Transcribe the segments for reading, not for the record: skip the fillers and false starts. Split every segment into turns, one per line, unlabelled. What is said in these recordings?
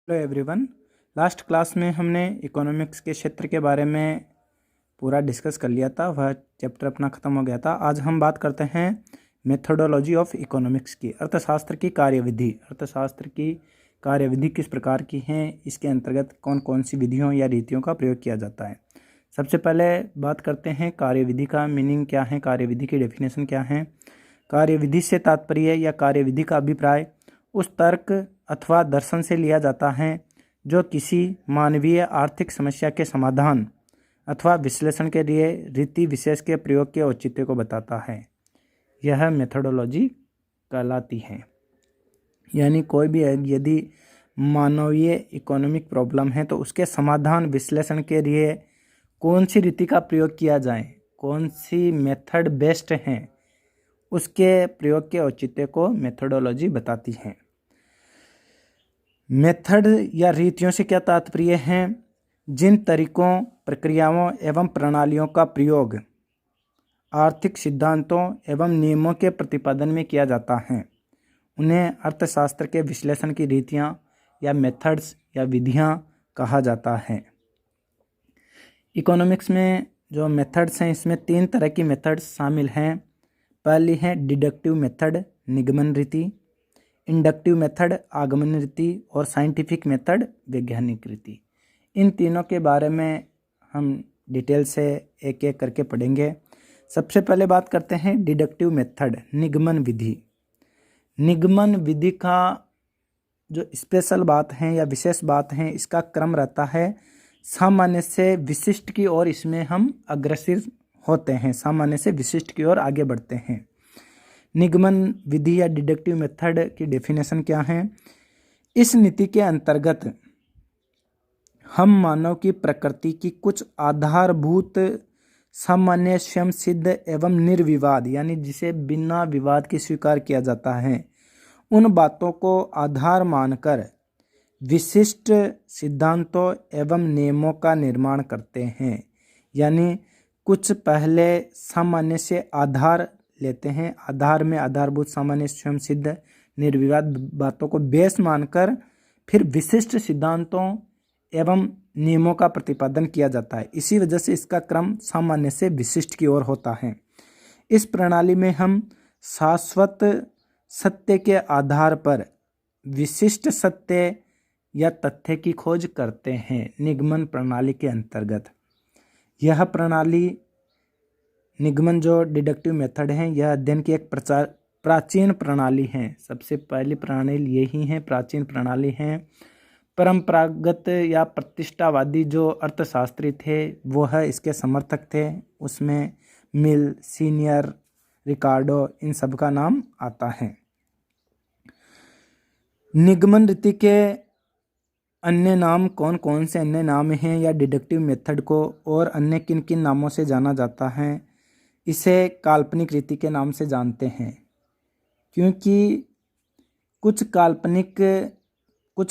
Hello everyone. Last class में हमने economics के क्षेत्र के बारे में पूरा डिस्कस कर लिया था। वह चैप्टर अपना ख़त्म हो गया था। आज हम बात करते हैं मेथोडोलॉजी ऑफ इकोनॉमिक्स की, अर्थशास्त्र की कार्यविधि। अर्थशास्त्र की कार्यविधि किस प्रकार की हैं, इसके अंतर्गत कौन कौन सी विधियों या रीतियों का प्रयोग किया जाता है। सबसे पहले बात करते हैं कार्यविधि का मीनिंग क्या है, कार्यविधि की डेफिनेशन क्या है। कार्यविधि से तात्पर्य या कार्यविधि का अभिप्राय उस तर्क अथवा दर्शन से लिया जाता है जो किसी मानवीय आर्थिक समस्या के समाधान अथवा विश्लेषण के लिए रीति विशेष के प्रयोग के औचित्य को बताता है। यह मेथोडोलॉजी कहलाती है। यानी कोई भी यदि मानवीय इकोनॉमिक प्रॉब्लम है तो उसके समाधान विश्लेषण के लिए कौन सी रीति का प्रयोग किया जाए, कौन सी मेथड बेस्ट हैं, उसके प्रयोग के औचित्य को मेथोडोलॉजी बताती है। मेथड या रीतियों से क्या तात्पर्य है? जिन तरीकों, प्रक्रियाओं एवं प्रणालियों का प्रयोग आर्थिक सिद्धांतों एवं नियमों के प्रतिपादन में किया जाता है उन्हें अर्थशास्त्र के विश्लेषण की रीतियां या मेथड्स या विधियां कहा जाता है। इकोनॉमिक्स में जो मेथड्स हैं इसमें 3 तरह की मेथड्स शामिल हैं। पहली है डिडक्टिव मेथड, निगमन रीति, इंडक्टिव मेथड, आगमन रीति, और साइंटिफिक मेथड, वैज्ञानिक रीति। इन तीनों के बारे में हम डिटेल से एक एक करके पढ़ेंगे। सबसे पहले बात करते हैं डिडक्टिव मेथड, निगमन विधि। निगमन विधि का जो स्पेशल बात है या विशेष बात है, इसका क्रम रहता है सामान्य से विशिष्ट की ओर। इसमें हम अग्रसर होते हैं, सामान्य से विशिष्ट की ओर आगे बढ़ते हैं। निगमन विधि या डिडक्टिव मेथड की डेफिनेशन क्या है? इस नीति के अंतर्गत हम मानव की प्रकृति की कुछ आधारभूत सामान्य स्वयं सिद्ध एवं निर्विवाद, यानी जिसे बिना विवाद के स्वीकार किया जाता है, उन बातों को आधार मानकर विशिष्ट सिद्धांतों एवं नियमों का निर्माण करते हैं। यानी कुछ पहले सामान्य से आधार लेते हैं, आधार में आधारभूत सामान्य स्वयं सिद्ध निर्विवाद बातों को बेस मानकर फिर विशिष्ट सिद्धांतों एवं नियमों का प्रतिपादन किया जाता है। इसी वजह से इसका क्रम सामान्य से विशिष्ट की ओर होता है। इस प्रणाली में हम शाश्वत सत्य के आधार पर विशिष्ट सत्य या तथ्य की खोज करते हैं। निगमन प्रणाली के अंतर्गत यह प्रणाली, निगमन जो डिडक्टिव मेथड है, यह अध्ययन की एक प्राचीन प्रणाली है। सबसे पहली प्रणाली यही है, प्राचीन प्रणाली है। परंपरागत या प्रतिष्ठावादी जो अर्थशास्त्री थे वो है इसके समर्थक थे। उसमें मिल, सीनियर, रिकार्डो, इन सब का नाम आता है। निगमन रीति के अन्य नाम कौन कौन से अन्य नाम हैं या डिडक्टिव मेथड को और अन्य किन किन नामों से जाना जाता है? इसे काल्पनिक रीति के नाम से जानते हैं, क्योंकि कुछ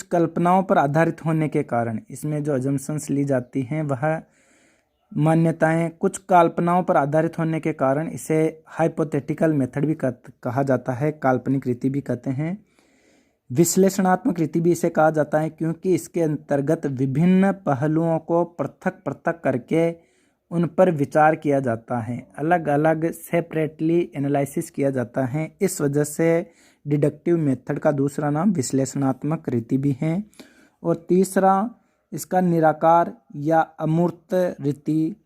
कल्पनाओं पर आधारित होने के कारण इसमें जो अजम्पशंस ली जाती हैं, वह मान्यताएं कुछ कल्पनाओं पर आधारित होने के कारण इसे हाइपोथेटिकल मेथड भी कहा जाता है, काल्पनिक रीति भी कहते हैं। विश्लेषणात्मक रीति भी इसे कहा जाता है, क्योंकि इसके अंतर्गत विभिन्न पहलुओं को पृथक पृथक करके उन पर विचार किया जाता है, अलग अलग सेपरेटली एनालिसिस किया जाता है। इस वजह से डिडक्टिव मेथड का दूसरा नाम विश्लेषणात्मक रीति भी है। और तीसरा इसका निराकार या अमूर्त रीति,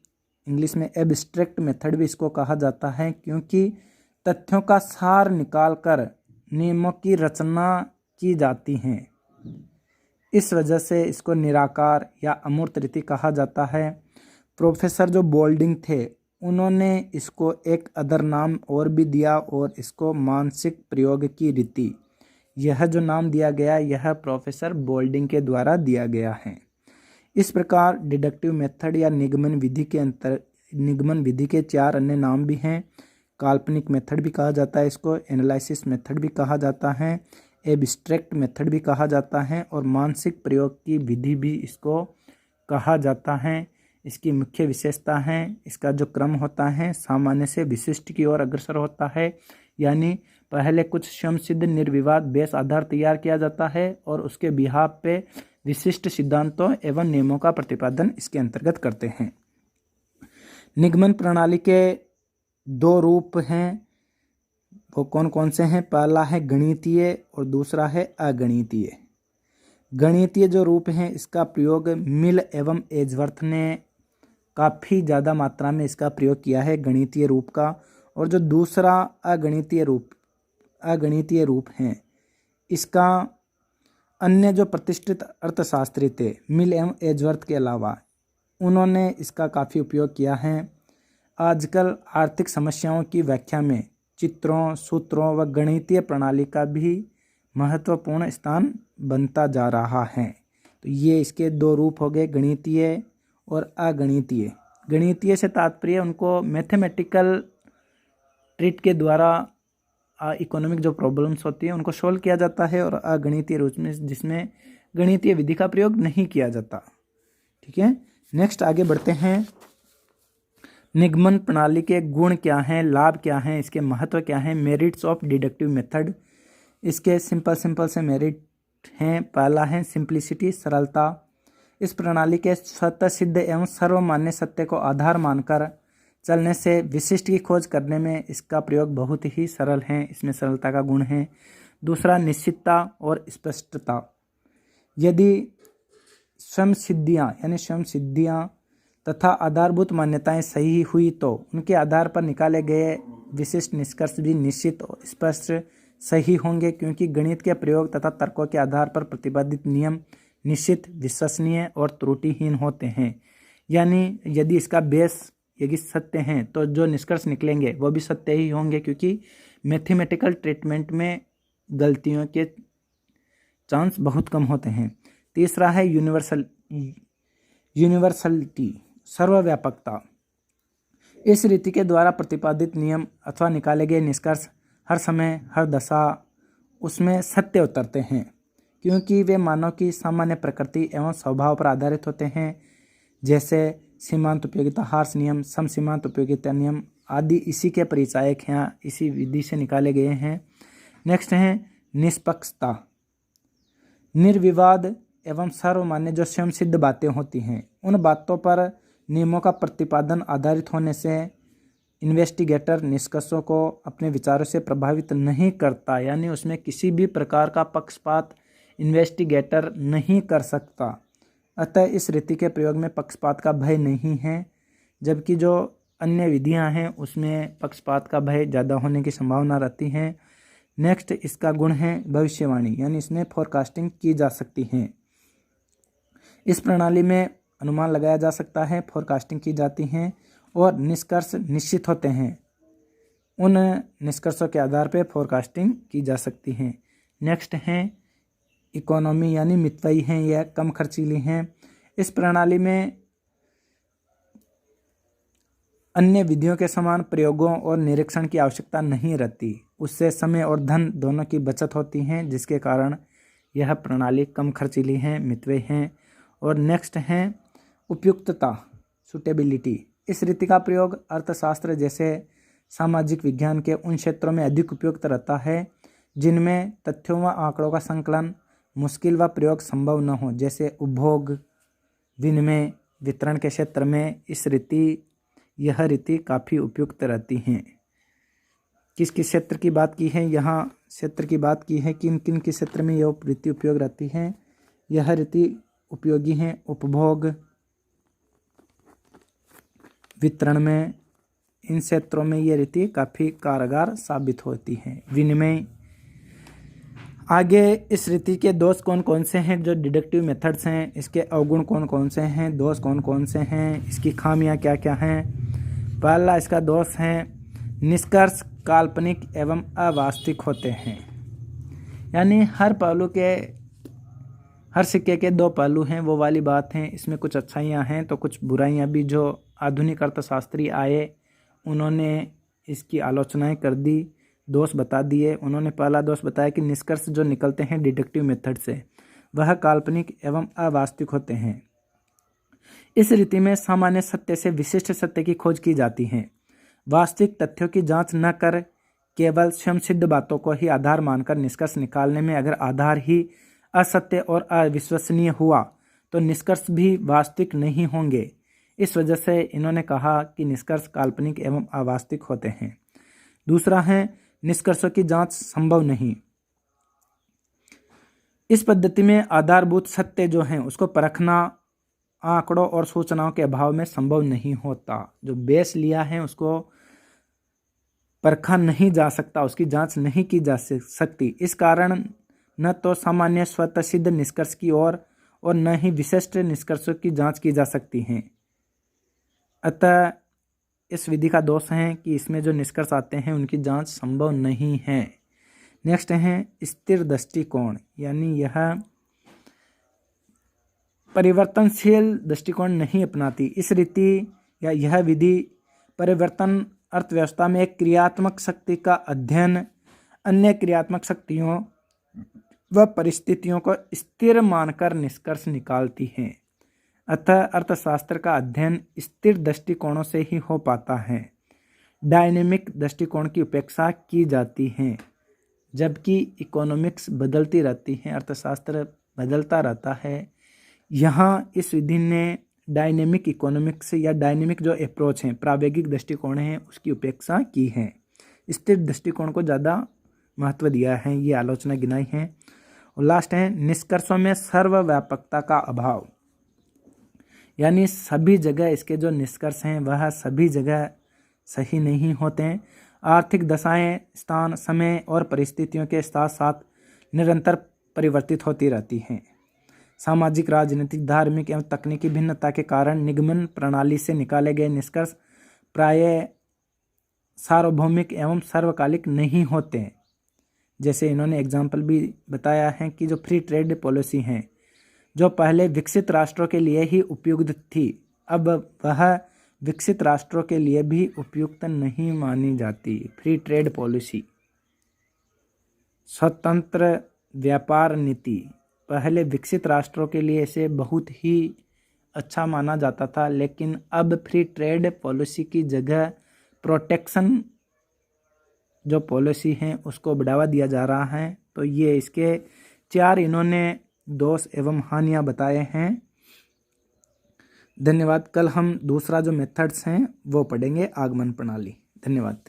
इंग्लिश में एब्स्ट्रैक्ट मेथड भी इसको कहा जाता है, क्योंकि तथ्यों का सार निकालकर नियमों की रचना की जाती हैं। इस वजह से इसको निराकार या अमूर्त रीति कहा जाता है। प्रोफेसर जो बोल्डिंग थे उन्होंने इसको एक अदर नाम और भी दिया और इसको मानसिक प्रयोग की रीति, यह जो नाम दिया गया यह प्रोफेसर बोल्डिंग के द्वारा दिया गया है। इस प्रकार डिडक्टिव मेथड या निगमन विधि के 4 अन्य नाम भी हैं। काल्पनिक मेथड भी कहा जाता है इसको, एनालिसिस मेथड भी कहा जाता है, एब्स्ट्रैक्ट मेथड भी कहा जाता है और मानसिक प्रयोग की विधि भी इसको कहा जाता है। इसकी मुख्य विशेषता है इसका जो क्रम होता है सामान्य से विशिष्ट की ओर अग्रसर होता है। यानी पहले कुछ स्वयं सिद्ध निर्विवाद बेस आधार तैयार किया जाता है और उसके बिहाफ पे विशिष्ट सिद्धांतों एवं नियमों का प्रतिपादन इसके अंतर्गत करते हैं। निगमन प्रणाली के दो रूप हैं, वो कौन कौन से हैं? पहला है गणितीय और दूसरा है अगणितीय। गणितीय जो रूप हैं इसका प्रयोग मिल एवं एजवर्थ ने काफ़ी ज़्यादा मात्रा में इसका प्रयोग किया है गणितीय रूप का। और जो दूसरा अगणितीय रूप हैं इसका अन्य जो प्रतिष्ठित अर्थशास्त्री थे मिल एवं एजवर्थ के अलावा उन्होंने इसका काफ़ी उपयोग किया है। आजकल आर्थिक समस्याओं की व्याख्या में चित्रों, सूत्रों व गणितीय प्रणाली का भी महत्वपूर्ण स्थान बनता जा रहा है। तो ये इसके दो रूप हो गए, गणितीय और अगणितीय। गणितीय से तात्पर्य उनको मैथमेटिकल ट्रीट के द्वारा इकोनॉमिक जो प्रॉब्लम्स होती है उनको सॉल्व किया जाता है, और अगणितीय रूप में जिसमें गणितीय विधि का प्रयोग नहीं किया जाता। ठीक है, नेक्स्ट आगे बढ़ते हैं। निगमन प्रणाली के गुण क्या हैं, लाभ क्या हैं, इसके महत्व क्या हैं? Merits of deductive method. इसके सिंपल से मेरिट हैं। पहला है सिंप्लिसिटी, सरलता। इस प्रणाली के स्वतः सिद्ध एवं सर्वमान्य सत्य को आधार मानकर चलने से विशिष्ट की खोज करने में इसका प्रयोग बहुत ही सरल है, इसमें सरलता का गुण है। दूसरा निश्चितता और स्पष्टता। यदि स्वयं सिद्धियाँ तथा आधारभूत मान्यताएं सही हुई तो उनके आधार पर निकाले गए विशिष्ट निष्कर्ष भी निश्चित और स्पष्ट सही होंगे, क्योंकि गणित के प्रयोग तथा तर्कों के आधार पर प्रतिपादित नियम निश्चित, विश्वसनीय और त्रुटिहीन होते हैं। यानी यदि इसका बेस यदि सत्य हैं तो जो निष्कर्ष निकलेंगे वो भी सत्य ही होंगे, क्योंकि मैथमेटिकल ट्रीटमेंट में गलतियों के चांस बहुत कम होते हैं। तीसरा है यूनिवर्सलिटी, सर्वव्यापकता। इस रीति के द्वारा प्रतिपादित नियम अथवा निकाले गए निष्कर्ष हर समय हर दशा उसमें सत्य उतरते हैं, क्योंकि वे मानव की सामान्य प्रकृति एवं स्वभाव पर आधारित होते हैं, जैसे सीमांत उपयोगिता हार्स नियम, सम सीमांत उपयोगिता नियम आदि इसी के परिचायक हैं, इसी विधि से निकाले गए हैं। नेक्स्ट है निष्पक्षता, निर्विवाद एवं सर्वमान्य जो स्वयं सिद्ध बातें होती हैं उन बातों पर नियमों का प्रतिपादन आधारित होने से इन्वेस्टिगेटर निष्कर्षों को अपने विचारों से प्रभावित नहीं करता, यानी उसमें किसी भी प्रकार का पक्षपात इन्वेस्टिगेटर नहीं कर सकता। अतः इस रीति के प्रयोग में पक्षपात का भय नहीं है, जबकि जो अन्य विधियां हैं उसमें पक्षपात का भय ज़्यादा होने की संभावना रहती है। नेक्स्ट इसका गुण है भविष्यवाणी, यानी इसमें फोरकास्टिंग की जा सकती है। इस प्रणाली में अनुमान लगाया जा सकता है, फोरकास्टिंग की जाती है और निष्कर्ष निश्चित होते हैं। उन निष्कर्षों के आधार पर फोरकास्टिंग की जा सकती है। नेक्स्ट है इकोनॉमी, यानी मितव्ययी हैं, यह कम खर्चीली हैं। इस प्रणाली में अन्य विधियों के समान प्रयोगों और निरीक्षण की आवश्यकता नहीं रहती, उससे समय और धन दोनों की बचत होती है, जिसके कारण यह प्रणाली कम खर्चीली है, मितव्ययी हैं। और नेक्स्ट है उपयुक्तता, सुटेबिलिटी। इस रीति का प्रयोग अर्थशास्त्र जैसे सामाजिक विज्ञान के उन क्षेत्रों में अधिक उपयुक्त रहता है जिनमें तथ्यों व आंकड़ों का संकलन मुश्किल व प्रयोग संभव न हो, जैसे उपभोग, विनिमय, वितरण के क्षेत्र में यह रीति काफ़ी उपयुक्त रहती हैं। किस किस क्षेत्र की बात की है, यहाँ क्षेत्र की बात की है, किन किन के क्षेत्र में यह रीति उपयोग रहती है। यह रीति उपयोगी है उपभोग, वितरण में, इन क्षेत्रों में ये रीति काफ़ी कारगर साबित होती है। विनिमय। आगे इस रीति के दोष कौन कौन से हैं, जो डिडक्टिव मेथड्स हैं, इसके अवगुण कौन कौन से हैं, दोष कौन कौन से हैं, इसकी खामियां क्या क्या हैं। पहला इसका दोष है निष्कर्ष काल्पनिक एवं अवास्तविक होते हैं, यानी हर सिक्के के दो पहलू हैं, वो वाली बात है। इसमें कुछ अच्छाइयाँ हैं तो कुछ बुराइयाँ भी। जो आधुनिक अर्थशास्त्री आए उन्होंने इसकी आलोचनाएं कर दी, दोष बता दिए। उन्होंने पहला दोष बताया कि निष्कर्ष जो निकलते हैं डिडक्टिव मेथड से वह काल्पनिक एवं अवास्तविक होते हैं। इस रीति में सामान्य सत्य से विशिष्ट सत्य की खोज की जाती है। वास्तविक तथ्यों की जांच न कर केवल स्वयं सिद्ध बातों को ही आधार मानकर निष्कर्ष निकालने में अगर आधार ही असत्य और अविश्वसनीय हुआ तो निष्कर्ष भी वास्तविक नहीं होंगे। इस वजह से इन्होंने कहा कि निष्कर्ष काल्पनिक एवं अवास्तविक होते हैं। दूसरा है निष्कर्षों की जांच संभव नहीं। इस पद्धति में आधारभूत सत्य जो हैं उसको परखना आंकड़ों और सूचनाओं के अभाव में संभव नहीं होता। जो बेस लिया है उसको परखा नहीं जा सकता, उसकी जांच नहीं की जा सकती। इस कारण न तो सामान्य स्वतः सिद्ध निष्कर्ष की ओर और न ही विशिष्ट निष्कर्षों की जांच की जा सकती है। अतः इस विधि का दोष है कि इसमें जो निष्कर्ष आते हैं उनकी जांच संभव नहीं है। नेक्स्ट है स्थिर दृष्टिकोण, यानी यह परिवर्तनशील दृष्टिकोण नहीं अपनाती। इस रीति या यह विधि परिवर्तन अर्थव्यवस्था में एक क्रियात्मक शक्ति का अध्ययन अन्य क्रियात्मक शक्तियों व परिस्थितियों को स्थिर मानकर निष्कर्ष निकालती है। अतः अर्थशास्त्र का अध्ययन स्थिर दृष्टिकोणों से ही हो पाता है। डायनेमिक दृष्टिकोण की उपेक्षा की जाती है, जबकि इकोनॉमिक्स बदलती रहती है, अर्थशास्त्र बदलता रहता है। यहाँ इस विधि ने डायनेमिक इकोनॉमिक्स या डायनेमिक जो अप्रोच है, प्रावेगिक दृष्टिकोण है, उसकी उपेक्षा की है। स्थिर दृष्टिकोण को ज़्यादा महत्व दिया है, ये आलोचना गिनाई है। और लास्ट है निष्कर्षों में सर्वव्यापकता का अभाव, यानी सभी जगह इसके जो निष्कर्ष हैं वह सभी जगह सही नहीं होते हैं। आर्थिक दशाएं स्थान, समय और परिस्थितियों के साथ साथ निरंतर परिवर्तित होती रहती हैं। सामाजिक, राजनीतिक, धार्मिक एवं तकनीकी भिन्नता के कारण निगमन प्रणाली से निकाले गए निष्कर्ष प्रायः सार्वभौमिक एवं सर्वकालिक नहीं होते। जैसे इन्होंने एग्जाम्पल भी बताया है कि जो फ्री ट्रेड पॉलिसी हैं, जो पहले विकसित राष्ट्रों के लिए ही उपयुक्त थी, अब वह विकसित राष्ट्रों के लिए भी उपयुक्त नहीं मानी जाती। फ्री ट्रेड पॉलिसी, स्वतंत्र व्यापार नीति, पहले विकसित राष्ट्रों के लिए इसे बहुत ही अच्छा माना जाता था, लेकिन अब फ्री ट्रेड पॉलिसी की जगह प्रोटेक्शन जो पॉलिसी है उसको बढ़ावा दिया जा रहा है। तो ये इसके 4 इन्होंने दोष एवं हानियां बताए हैं। धन्यवाद। कल हम दूसरा जो मेथड्स हैं वो पढ़ेंगे, आगमन प्रणाली। धन्यवाद।